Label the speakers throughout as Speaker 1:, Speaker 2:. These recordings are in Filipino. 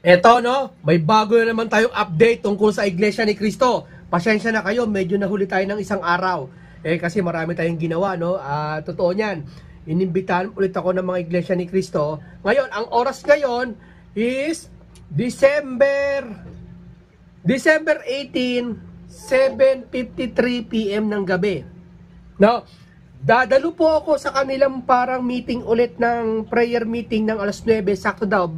Speaker 1: Eto no, may bago na naman tayong update tungkol sa Iglesia ni Cristo. Pasensya na kayo, medyo nahuli tayo ng isang araw. Kasi marami tayong ginawa, no? Totoo niyan. Inimbitahan ulit ako ng mga Iglesia ni Cristo. Ngayon, ang oras ngayon is December 18, 7:53 PM ng gabi. No? Dadalo po ako sa kanilang parang meeting ulit ng prayer meeting ng alas 9, sakto daw.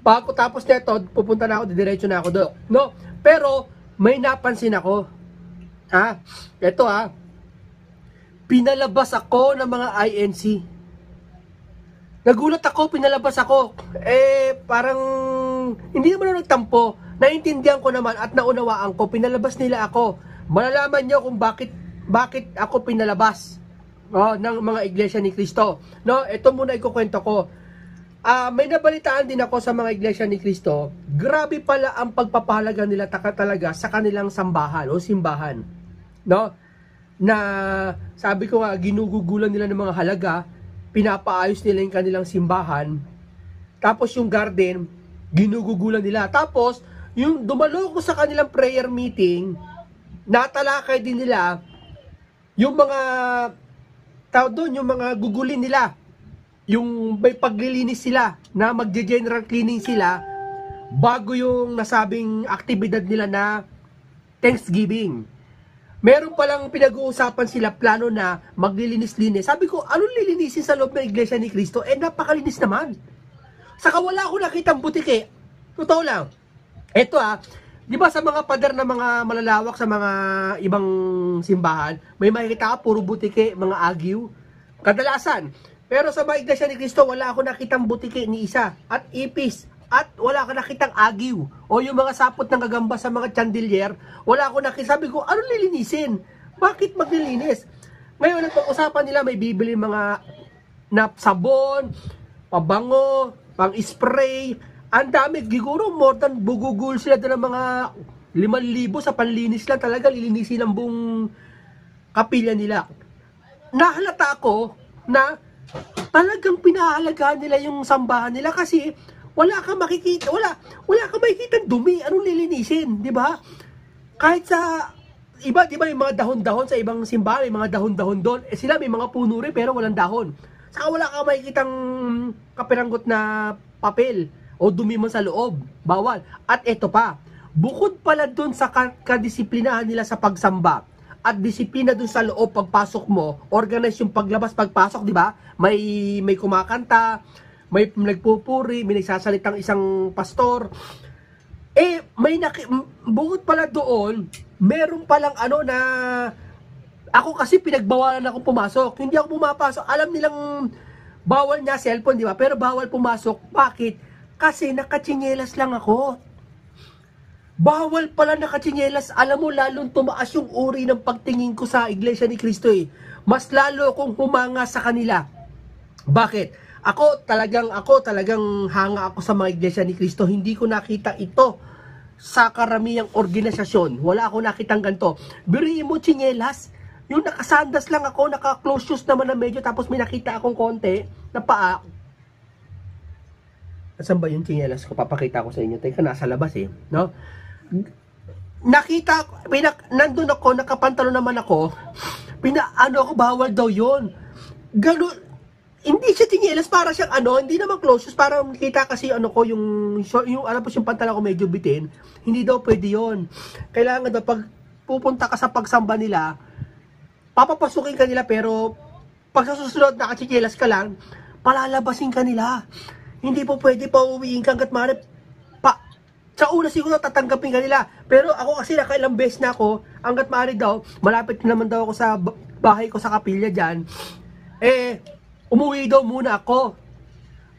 Speaker 1: Bago tapos nito, pupunta na ako, didiretso na ako doon. No? Pero may napansin ako. Ito pinalabas ako ng mga INC. Nagulat ako, pinalabas ako. Parang hindi naman ako nagtampo. Naintindihan ko naman at naunawaan ko, pinalabas nila ako. Malalaman nyo kung bakit ako pinalabas ng mga Iglesia ni Cristo. No, ito muna ikukwento ko. May nabalitaan din ako sa mga Iglesia ni Cristo. Grabe pala ang pagpapahalaga nila talaga sa kanilang sambahan o simbahan. No? Na sabi ko nga, ginugugulan nila ng mga halaga, pinapaayos nila yung kanilang simbahan. Tapos yung garden, ginugugulan nila. Tapos, yung dumalo ko sa kanilang prayer meeting, natalakay din nila yung mga yung mga gugulin nila. Yung may paglilinis sila, na magge-general cleaning sila bago yung nasabing aktibidad nila na Thanksgiving. Meron palang pinag-uusapan sila, plano na maglilinis-linis. Sabi ko, anong lilinisin sa loob ng Iglesia ni Cristo? Napakalinis naman. Saka wala akong nakitang butike. Totoo lang. Ito di ba sa mga pader na mga malalawak sa mga ibang simbahan, may makikita ka, puro butike, mga agiw. Kadalasan. Pero sa mga Iglesia ni Cristo, wala akong nakitang butike ni isa. At ipis. At wala akong nakitang agiw. O yung mga sapot ng gagamba sa mga chandelier, wala akong nakita. Sabi ko, anong lilinisin? Bakit maglilinis? Ngayon, nagpag-usapan nila, may bibili mga sabon, pabango, pang-spray. Ang dami, siguro more than bugugul sila doon ng mga 5,000 sa panlinis lang. Talaga, lilinisin ang buong kapilya nila. Nahalata ako na talagang pinahalagaan nila yung sambahan nila kasi wala kang makikita, wala kang makikita dumi, anong lilinisin, di ba? Kahit sa iba, di ba, may mga dahon-dahon sa ibang simbahan, may mga dahon-dahon doon. Sila may mga puno rin pero walang dahon. Saka wala kang makikitang kapiranggot na papel o dumi man sa loob, bawal. At eto pa, bukod pala doon sa kadisiplinahan nila sa pagsamba at disiplina doon sa loob pagpasok mo, organize yung paglabas, pagpasok, di ba? May kumakanta, may nagpupuri, may nagsasalitang isang pastor. Bukod pala doon, meron palang na ako kasi pinagbawalan ako pumasok. Hindi ako pumapasok. Alam nilang bawal niya cellphone, di ba? Pero bawal pumasok. Bakit? Kasi nakatsinelas lang ako. Bawal pala nakatsinelas. Alam mo, lalong tumaas yung uri ng pagtingin ko sa Iglesia ni Cristo Mas lalo akong humanga sa kanila. Bakit? Ako talagang hanga ako sa mga Iglesia ni Cristo. Hindi ko nakita ito sa karamihang organisasyon. Wala ako nakitang ganito. Biriin mo, tsinelas. Yung nakasandas lang ako, naka-close shoes naman na medyo, tapos may nakita akong konti na paa. Saan ba yung tsinelas ko? Papakita ko sa inyo. Teka, nasa labas no? Nakita, nandun ako, nakapantalo naman ako. Bawal daw yun. Ganun. Hindi siya tsinelas, para siyang hindi naman close shoes, para makita kasi yung yung pantalon ko medyo bitin. Hindi daw pwede yon. Kailangan daw pag pupunta ka sa pagsamba nila, papapasukin ka nila, pero pag sa susunod nakatsinelas ka lang, palalabasin ka nila. Hindi po pwede pa uwiin ka hanggat maaari. Sa una siguro tatanggapin ka nila. Pero ako kasi nakailang beses na ako, hanggat maaari daw, malapit naman daw ako sa bahay ko sa kapilya dyan, umuwi daw muna ako.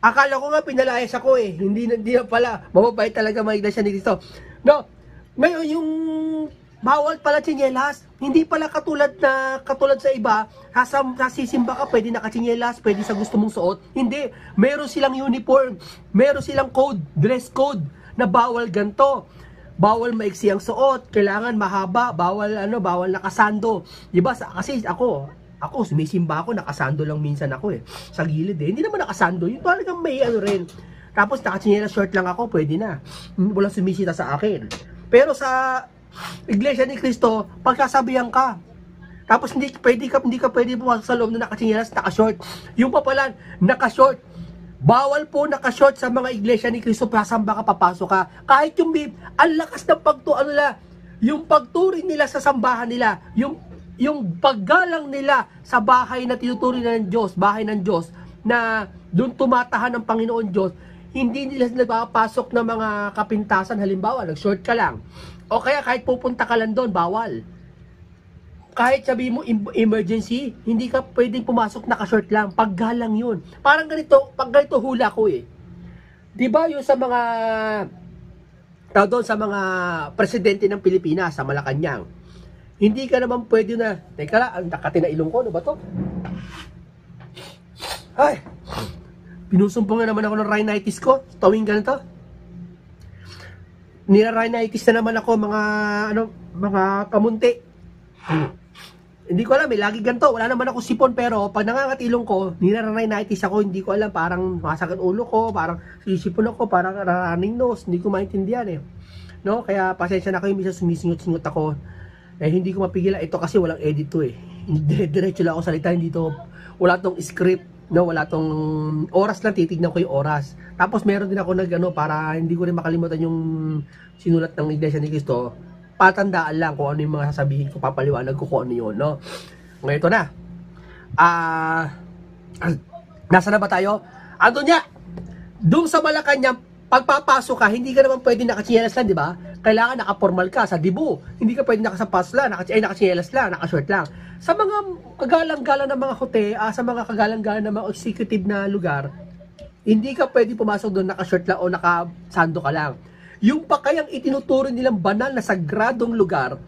Speaker 1: Akala ko nga pinalayas ako Hindi na pala. Mababait talaga mga Iglesia ni Cristo. No. Ngayon yung bawal pala tsinelas. Hindi pala katulad sa iba. Sisimba ka, pwede nakatsinelas, pwede sa gusto mong suot. Hindi. Meron silang uniform. Meron silang code, dress code na bawal ganto. Bawal maiksi ang suot, kailangan mahaba, bawal nakasando. 'Di ba? Kasi ako, sumisimba ako, nakasando lang minsan ako sa gilid Hindi naman nakasando, yung talagang may rin. Tapos nakatsinelas short lang ako, pwede na. Walang sumisita sa akin. Pero sa Iglesia ni Cristo, pagkasabihan ka. Tapos hindi ka pwede pumasok sa loob na nakatsinelas, naka-short. Yung pa pala, naka-short. Bawal po naka-short sa mga Iglesia ni Cristo, pasamba ka, papasok ka. Kahit yung ang lakas ng yung pagturing nila sa sambahan nila, yung paggalang nila sa bahay na tinuturing ng Diyos, bahay ng Diyos, na doon tumatahan ng Panginoon Diyos, hindi nila nagpapasok ng mga kapintasan, halimbawa, nag-short ka lang. O kaya kahit pupunta ka lang doon, bawal. Kahit sabi mo emergency, hindi ka pwedeng pumasok naka-short lang. Paggalang yun. Parang ganito, pag ganito hula ko eh. Di ba yung sa mga doon sa mga presidente ng Pilipinas sa Malacanang, hindi ka naman pwede na, teka lang, ang nakatinailong ko, ano ba to? Ay, pinusumpong na naman ako ng rhinitis ko, tawing ganito. Nira-rhinitis na naman ako, mga kamunti. Hindi ko alam, may lagi ganito, wala naman ako sipon, pero pag nangangatilong ko, nira-rhinitis ako, hindi ko alam, parang masakit ulo ko, parang sisipon ako, parang running nose, hindi ko maintindihan eh. No? Kaya pasensya na kayo, minsan sumisingot-singot ako. Eh, hindi ko mapigilan ito kasi walang edit to eh. Diretso lang ako salita, hindi to, wala tong script, no, wala tong oras lang, titignan ko yung oras. Tapos meron din ako para hindi ko rin makalimutan yung sinulat ng Iglesia ni Cristo. Patandaan lang kung ano yung mga sasabihin ko, papaliwanag ko kung ano yun, no. Ngayon ito na. Nasa na ba tayo? Andun niya. Doon sa Malacanang, pagpapasok ka, hindi ka naman pwede nakatsinelas lang, di ba? Kailangan nakapormal ka sa dibu. Hindi ka pwede nakasapas lang, nakatsinelas lang, nakashort lang. Sa mga kagalang-galang ng mga hotel, sa mga kagalang-galang ng mga executive na lugar, hindi ka pwede pumasok doon nakashort lang o nakasando ka lang. Yung pa kayang itinuturo nilang banal na sagradong lugar,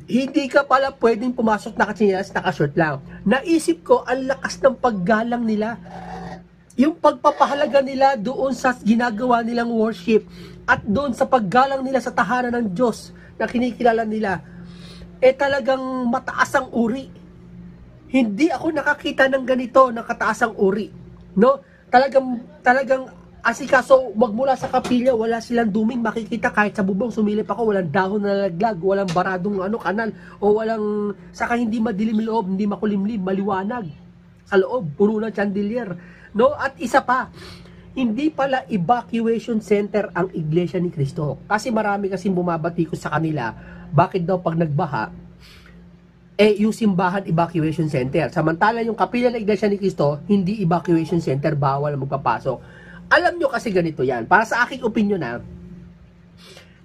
Speaker 1: hindi ka pala pwedeng pumasok nakatsinelas, nakashort lang. Naisip ko, ang lakas ng paggalang nila. Yung pagpapahalaga nila doon sa ginagawa nilang worship at doon sa paggalang nila sa tahanan ng Diyos na kinikilala nila, talagang mataas ang uri. Hindi ako nakakita ng ganito, ng kataas ang uri. No? Talagang asikaso, magmula sa kapilya, wala silang duming makikita. Kahit sa bubong sumilip ako, walang dahon na nalaglag, walang baradong kanal, o walang, saka hindi madilim loob, hindi makulimlim, maliwanag sa loob, puno ng chandelier. No? At isa pa, hindi pala evacuation center ang Iglesia ni Cristo. Kasi marami kasing bumabatikos sa kanila, bakit daw pag nagbaha, yung simbahan evacuation center. Samantala yung kapilya ng Iglesia ni Cristo, hindi evacuation center, bawal magpapasok. Alam nyo kasi ganito yan, para sa aking opinion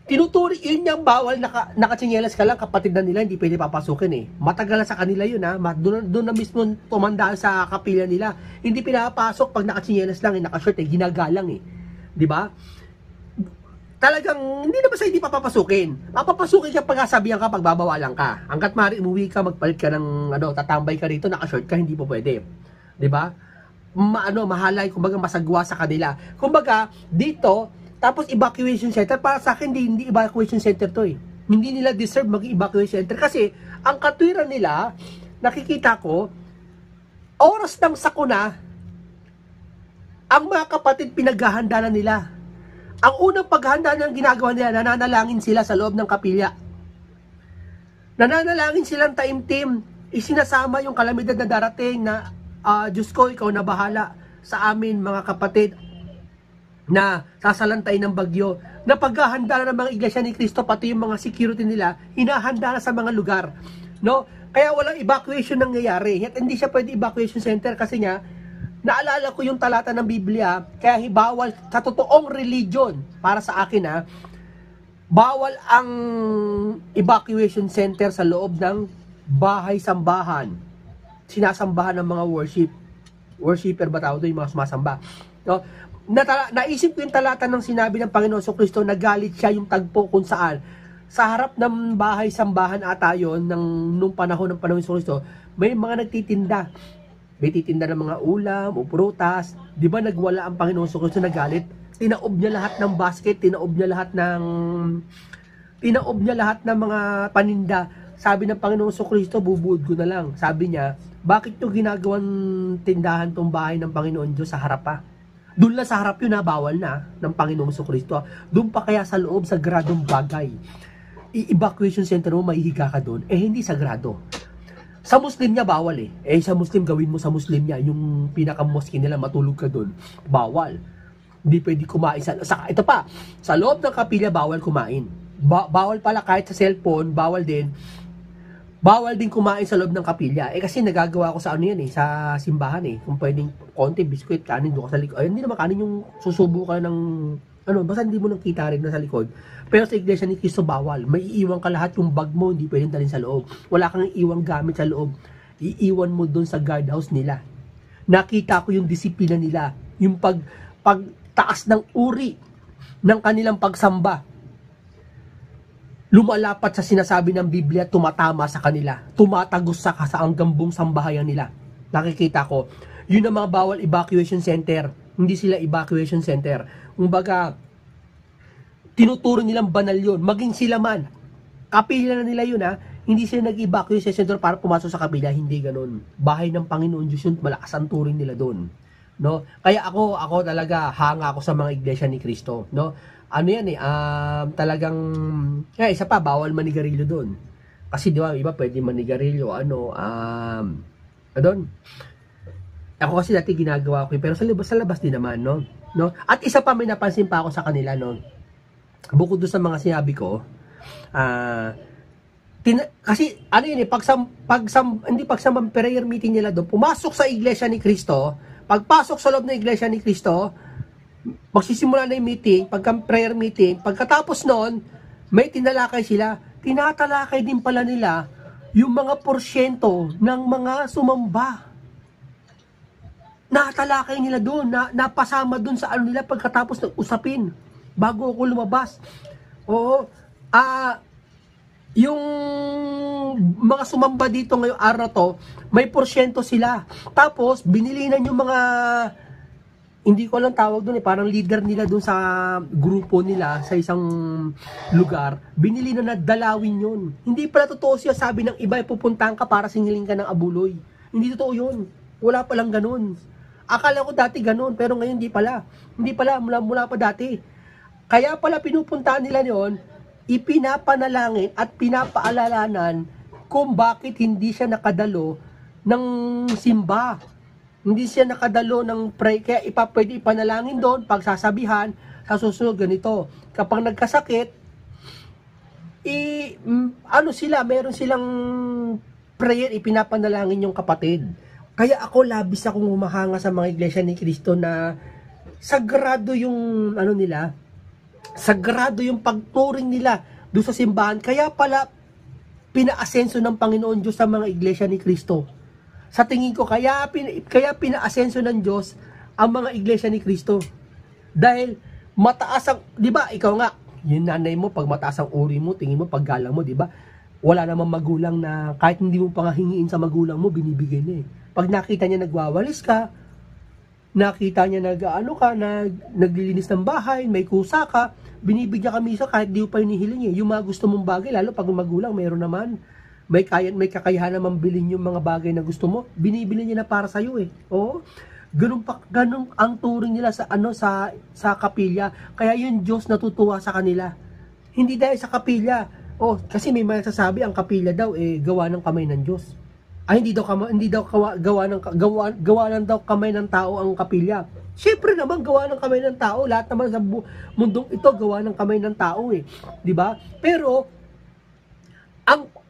Speaker 1: tinuturi, yun yung bawal, nakatsinelas ka lang, kapatid na nila, hindi pwede papasukin eh. Matagal na sa kanila yun doon na mismo tumandaan sa kapilya nila. Hindi pinapasok pag nakatsinelas lang, nakashort ginagalang eh. Di ba? Talagang, hindi naman sa hindi papapasukin. Papapasukin siya pag sabihan ka, pag babawalan ka. Hanggat maaari, umuwi ka, magpalit ka ng, tatambay ka rito, nakashort ka, hindi po pwede. Di ba? Mahalay, kumbaga masagwa sa kanila. Kumbaga, dito, tapos evacuation center, para sa akin hindi evacuation center to eh. Hindi nila deserve mag-evacuation center kasi ang katwiran nila, nakikita ko, oras ng sakuna, ang mga kapatid pinaghahanda na nila. Ang unang paghahanda ng ginagawa nila, nananalangin sila sa loob ng kapilya. Nananalangin silang taimtim, isinasama yung kalamidad na darating na Diyos ko, ikaw na bahala sa amin mga kapatid na sasalantay ng bagyo, na paghahanda na ng mga Iglesia ni Cristo, pati yung mga security nila, hinahanda na sa mga lugar. No? Kaya walang evacuation nangyayari. Hindi siya pwede evacuation center kasi nga, naalala ko yung talata ng Biblia, kaya bawal sa totoong religion, para sa akin bawal ang evacuation center sa loob ng bahay-sambahan. Sinasambahan ng mga worshiper ba tawag ito, yung mga sumasamba. No? Naisip ko yung talata ng sinabi ng Panginoon Kristo, nagalit siya yung tagpo kung saan sa harap ng bahay-sambahan ata yun nung panahon ng Panginoon Kristo, may mga nagtitinda. May titinda ng mga ulam o prutas. Di ba nagwala ang Panginoon Kristo, nagalit? Tinaob niya lahat ng basket, tinaob niya lahat ng mga paninda. Sabi ng Panginoon Kristo, bubuod ko na lang. Sabi niya, bakit nyo ginagawang tindahan tong bahay ng Panginoon Diyos sa harap pa? Doon lang sa harap yun na bawal na ng Panginoong Jesucristo. Doon pa kaya sa loob, sagradong bagay. I-evacuation center mo, maihiga ka doon. Hindi sagrado. Sa Muslim niya, bawal sa Muslim, gawin mo sa Muslim niya. Yung pinaka-mosque nila, matulog ka doon. Bawal. Hindi pwede kumain. Ito pa, sa loob ng kapilya, bawal kumain. Bawal pala kahit sa cellphone, bawal din kumain sa loob ng kapilya. Kasi nagagawa ko sa ano yan sa simbahan Kung pwedeng konti, biskuit, kanin doon ka sa likod. Hindi naman kanin yung susubukan ng basta hindi mo nang kita rin na sa likod. Pero sa Iglesia ni Cristo, bawal. May iiwan ka lahat yung bag mo, hindi pwedeng dalhin sa loob. Wala kang iiwang gamit sa loob. Iiwan mo doon sa guardhouse nila. Nakita ko yung disiplina nila. Yung pagtaas ng uri ng kanilang pagsamba. Lumalapat sa sinasabi ng Biblia, tumatama sa kanila. Tumatagos sa hanggang buong sambahayan nila. Nakikita ko. Yun ang mga bawal evacuation center. Hindi sila evacuation center. Kumbaga, tinuturo nilang banal yun. Maging sila man. Kapilya na nila yun Hindi sila nag-evacuation center para pumasok sa kapilya. Hindi ganun. Bahay ng Panginoon Diyos yun. Malakas ang turing nila doon. No? Kaya ako talaga hanga ako sa mga iglesia ni Cristo. No? Ano yan talagang, isa pa, bawal manigarilyo doon. Kasi di ba, iba pwede manigarilyo, doon. Ako kasi dati ginagawa ko pero sa labas din naman, no? At isa pa, may napansin pa ako sa kanila, no? Bukod doon sa mga sinabi ko, kasi, hindi prayer meeting nila doon, pumasok sa iglesia ni Cristo, pagpasok sa loob ng iglesia ni Cristo, magsisimula na yung meeting, prayer meeting, pagkatapos noon, may tinalakay sila. Tinatalakay din pala nila yung mga porsyento ng mga sumamba. Natalakay nila doon, napasama doon sa nila pagkatapos ng usapin, bago ako lumabas. Oo, yung mga sumamba dito ngayong araw to, may porsyento sila. Tapos, binilinan yung mga, hindi ko lang tawag doon parang leader nila doon sa grupo nila sa isang lugar, binili na dalawin yun. Hindi pala totoo siya sabi ng iba, pupuntahan ka para singiling ka ng abuloy. Hindi totoo yun. Wala palang ganun. Akala ko dati ganun, pero ngayon hindi pala. Hindi pala, mula pa dati. Kaya pala pinupuntahan nila yon, ipinapanalangin at pinapaalalanan kung bakit hindi siya nakadalo ng simba. Hindi siya nakadalo ng pray, kaya pwede ipanalangin doon, pagsasabihan, sa susunod ganito. Kapag nagkasakit, meron silang prayer, ipinapanalangin yung kapatid. Kaya ako, labis akong humahanga sa mga iglesia ni Cristo na sagrado yung, sagrado yung pagturing nila doon sa simbahan. Kaya pala, pinaasenso ng Panginoon Diyos sa mga iglesia ni Cristo. Sa tingin ko, kaya pinaasenso ng Diyos ang mga iglesia ni Cristo. Dahil mataas ang, di ba, ikaw nga, yung nanay mo, pag mataas ang uri mo, tingin mo, paggalang mo, di ba, wala namang magulang na, kahit hindi mo pa nga hingiin sa magulang mo, binibigay na Pag nakita niya nagwawalis ka, nakita niya naglilinis ng bahay, may kusa ka, binibigyan ka misa kahit di mo pa hinihiling Yung mga gusto mong bagay, lalo pag magulang, mayroon naman. May kakayahan naman bilhin yung mga bagay na gusto mo, binibili niya na para sa iyo Oo. Ganun ang turing nila sa kapilya. Kaya yung Diyos natutuwa sa kanila. Hindi dahil sa kapilya. Kasi may masasabi ang kapilya daw gawa ng kamay ng Diyos. Hindi daw gawa ng daw kamay ng tao ang kapilya. Siyempre naman gawa ng kamay ng tao. Lahat naman sa mundong ito gawa ng kamay ng tao 'Di ba? Pero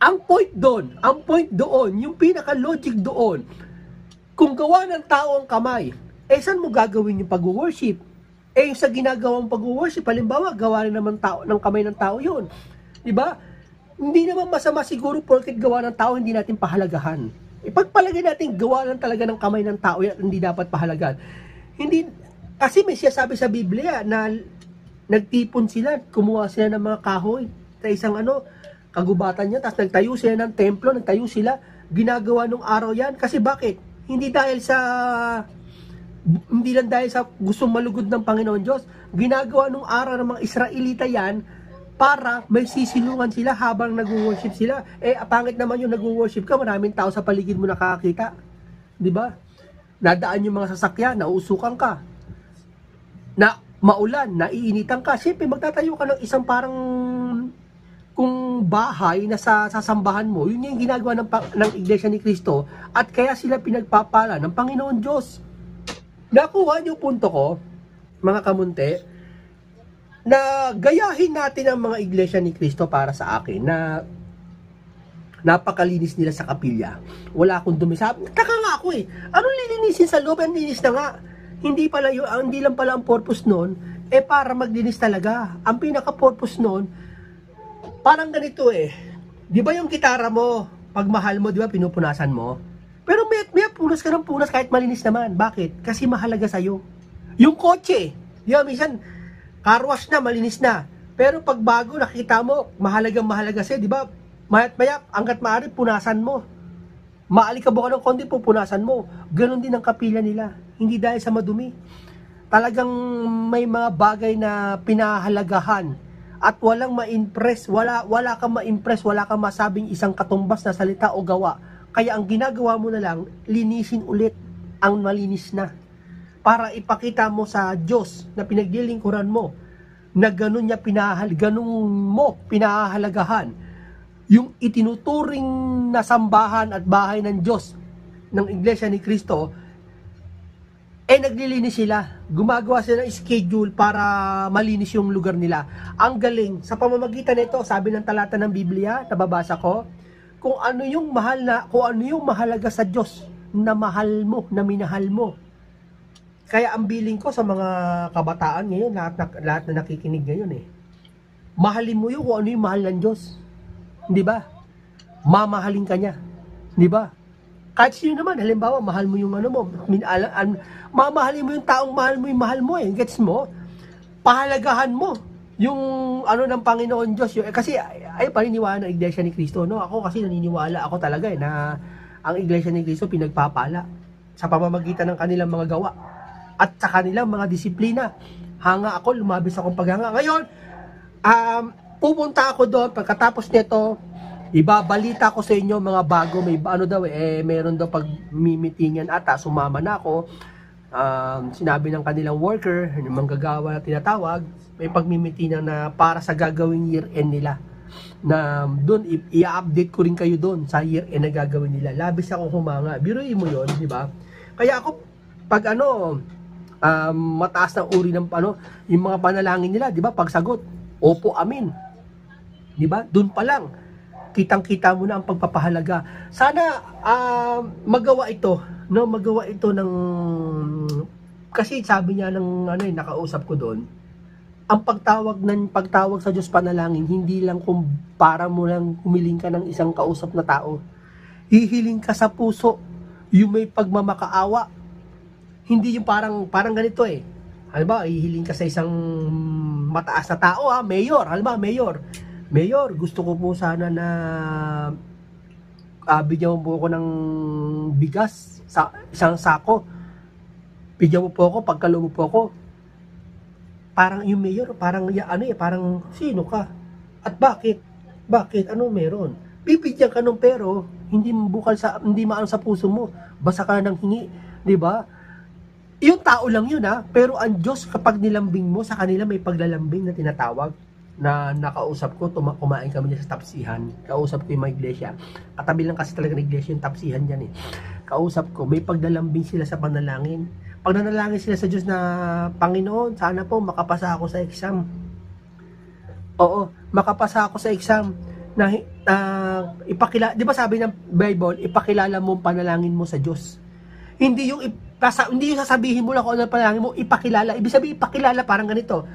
Speaker 1: ang point doon, yung pinaka-logic doon, kung gawa ng tao ang kamay, saan mo gagawin yung pag-worship? Sa ginagawang pag-worship, halimbawa, gawa na naman ng kamay ng tao yun. Diba? Hindi naman masama siguro porket gawa ng tao, hindi natin pahalagahan. Ipagpalagay natin gawa lang talaga ng kamay ng tao yan, hindi dapat pahalagahan. Kasi may sinasabi sa Biblia na nagtipon sila, kumuha sila ng mga kahoy sa isang kagubatan niya, tapos nagtayo sila ng templo, ginagawa nung araw yan. Kasi bakit? Hindi lang dahil sa gustong malugod ng Panginoon Diyos, ginagawa nung araw ng mga Israelita yan, para may sisilungan sila habang nag-worship sila. Pangit naman yung nag-worship ka, maraming tao sa paligid mo nakakakita. Di ba? Nadaan yung mga sasakyan, nauusukan ka. na maulan, naiinitan ka, siyempre magtatayo ka ng isang parang kung bahay na sa sambahan mo. Yun yung ginagawa ng Iglesia ni Cristo, at kaya sila pinagpapala ng Panginoon Diyos. Nakuha niyo punto ko, mga kamunti, na gayahin natin ang mga Iglesia ni Cristo para sa akin, na napakalinis nila sa kapilya. Wala akong dumi. Taka nga ako eh. Anong lilinisin sa loob? Ang linis na nga. Hindi lang pala ang purpose nun, para maglinis talaga. Ang pinaka-purpose nun, parang ganito eh. Di ba yung gitara mo, pag mahal mo, di ba, pinupunasan mo? Pero may punas ka ng punas kahit malinis naman. Bakit? Kasi mahalaga sa'yo. Yung kotse, di ba, minsan, car wash na, malinis na. Pero pag bago, nakita mo, mahalaga sa'yo, di ba? Mayat-maya, hanggat maaari, punasan mo. Maalikabok ka ng konti, pupunasan mo. Ganon din ang kapilya nila. Hindi dahil sa madumi. Talagang may mga bagay na pinahalagahan. At walang ma-impress, wala kang ma-impress, wala kang masabing isang katumbas na salita o gawa. Kaya ang ginagawa mo na lang, linisin ulit ang malinis na. Para ipakita mo sa Diyos na pinaglilingkuran mo, na ganun mo pinahalagahan yung itinuturing na sambahan at bahay ng Diyos ng Iglesia ni Cristo. Naglilinis sila. Gumagawa sila ng schedule para malinis yung lugar nila. Ang galing. Sa pamamagitan nito, sabi ng talata ng Biblia, nababasa ko, kung ano yung mahalaga sa Diyos, na mahal mo, na minahal mo. Kaya ang billing ko sa mga kabataan ngayon, lahat na nakikinig ngayon mahalin mo yung kung ano yung mahal ng Diyos. Di ba? Mamahalin ka niya. Di ba? Kahit sino naman, halimbawa, mahal mo yung mamahalin mo yung taong mahal mo Gets mo? Pahalagahan mo yung ng Panginoon Diyos. Kasi ay paniniwala ng Iglesia ni Cristo, no? Ako kasi naniniwala ako talaga na ang Iglesia ni Cristo pinagpapala sa pamamagitan ng kanilang mga gawa at sa kanilang mga disiplina. Hanga ako, lumabis akong paghanga. Ngayon, pupunta ako doon. Pagkatapos nito, ibabalita ko sa inyo mga bago. May meron daw pag mimitingan ata, sumama na ako. Sinabi ng kanilang worker, yung manggagawa na tinatawag, may pagmimitingan na para sa gagawing year-end nila. Na doon, i-update ko rin kayo doon sa year-end na gagawin nila. Labis ako humanga. Biruin mo yun, di ba? Kaya ako, pag mataas na uri ng yung mga panalangin nila, di ba? Pagsagot, opo, amin. Di ba? Doon pa lang, kitang-kita mo na ang pagpapahalaga. Sana magawa ito, no? Magawa ito ng, kasi sabi niya ng nakausap ko doon, ang pagtawag sa Diyos panalangin, hindi lang kung para mo lang humiling ka ng isang kausap na tao. Hihiling ka sa puso, yung may pagmamakaawa. Hindi yung parang ganito Halimbawa, hihiling ka sa isang mataas na tao, mayor. Halimbawa, Mayor, gusto ko po sana na bigyan mo po ako ng bigas sa isang sako. Bigyan mo po ako, pagkalo mo po ako. Parang yung mayor, parang parang sino ka? At bakit? Bakit? Ano meron? Bibigyan ka ng pero hindi maano sa puso mo. Basta ka nang hingi, 'di ba? Yung tao lang yun pero ang Diyos kapag nilambing mo sa kanila, may paglalambing na tinatawag. Na nakausap ko, kumain kami sa tapsihan. Kausap ko yung mga iglesia. Katabi lang kasi talaga ng iglesia yung tapsihan dyan Kausap ko, may pagdalambing sila sa panalangin. Pag nanalangin sila sa Diyos na, Panginoon, sana po makapasa ako sa exam. Oo, makapasa ako sa exam. Di ba sabi ng Bible, ipakilala mo ang panalangin mo sa Diyos. Hindi yung sasabihin mo lang kung ano panalangin mo, ipakilala. Ibig sabihin, ipakilala parang ganito.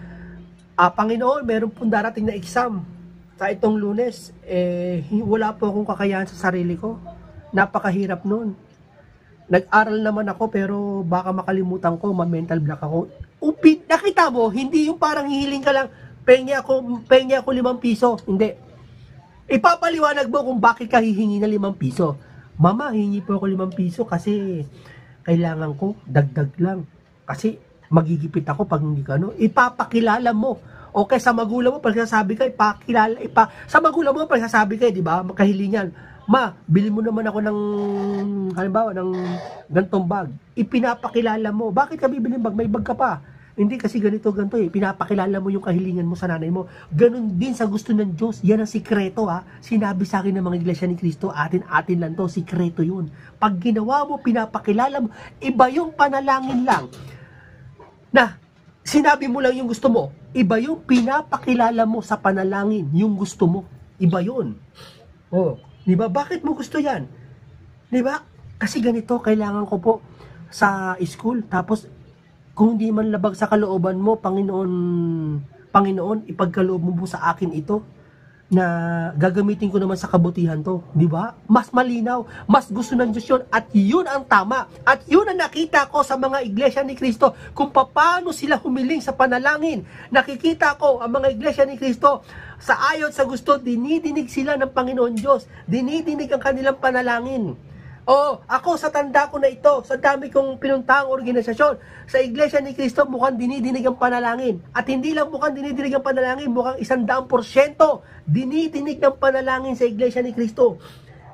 Speaker 1: Panginoon, meron pong darating na exam sa itong Lunes. Wala po akong kakayahan sa sarili ko. Napakahirap nun. Nag-aral naman ako pero baka makalimutan ko, ma-mental block ako. Nakita mo, hindi yung parang hihiling ka lang, pengi ako 5 piso. Hindi. Ipapaliwanag mo kung bakit ka hihingi ng 5 piso. Mama, hingi po ako 5 piso kasi kailangan ko dagdag lang. Kasi magigipit ako pag hindi ka ipapakilala mo. Okay, sa magulang mo pag sasabi ka, sa magulang mo pag sasabi ka, di ba? Makahilingan. Ma, bili mo naman ako ng halimbawa ng gantong bag. Ipinapakilala mo. Bakit ka bibili ng bag? May bag ka pa. Hindi kasi ganito, ganito eh. Pinapakilala mo yung kahilingan mo sa nanay mo. Ganon din sa gusto ng Diyos. Yan ang sikreto ha. Sinabi sa akin ng mga iglesia ni Cristo, atin lang to, sikreto yun. Pag ginawa mo, pinapakilala mo, iba yung panalangin lang. Na, sinabi mo lang yung gusto mo. Iba yung pinapakilala mo sa panalangin, yung gusto mo. Iba yun. Oh, di ba? Bakit mo gusto yan? Di ba? Kasi ganito, kailangan ko po sa school. Tapos, kung hindi man labag sa kalooban mo, Panginoon, ipagkaloob mo po sa akin ito na gagamitin ko naman sa kabutihan to, di ba? Mas malinaw, mas gusto ng Diyos yun, at yun ang tama. At yun ang nakita ko sa mga iglesia ni Cristo, kung paano sila humiling sa panalangin. Nakikita ko ang mga iglesia ni Cristo, sa ayon sa gusto, dinidinig sila ng Panginoon Diyos, dinidinig ang kanilang panalangin. Oh, ako sa tanda ko na ito, sa dami kong pinuntahang organisasyon, sa Iglesia ni Cristo mukhang dinidinig ang panalangin. At hindi lang mukhang dinidinig ang panalangin, mukhang 100% dinidinig ng panalangin sa Iglesia ni Cristo.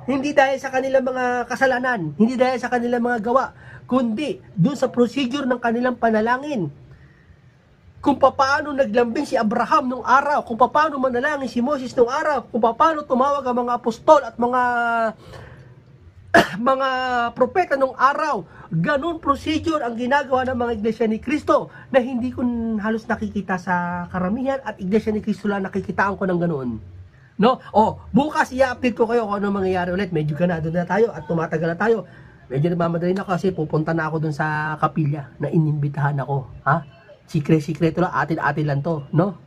Speaker 1: Hindi dahil sa kanilang mga kasalanan, hindi dahil sa kanilang mga gawa, kundi dun sa procedure ng kanilang panalangin. Kung paano naglambing si Abraham nung araw, kung paano manalangin si Moses nung araw, kung paano tumawag ang mga apostol at mga propeta nung araw. Ganun procedure ang ginagawa ng mga iglesia ni Cristo na hindi ko halos nakikita sa karamihan, at iglesia ni Cristo lang nakikitaan ko ng ganun. No? Oh, bukas i-update ko kayo kung ano mangyayari ulit. Medyo ganado na tayo at tumatagal na tayo. Medyo nagmamadali na ako kasi pupunta na ako dun sa kapilya na inimbitahan ako. Ha? Sikreto lang, atin lang to, no?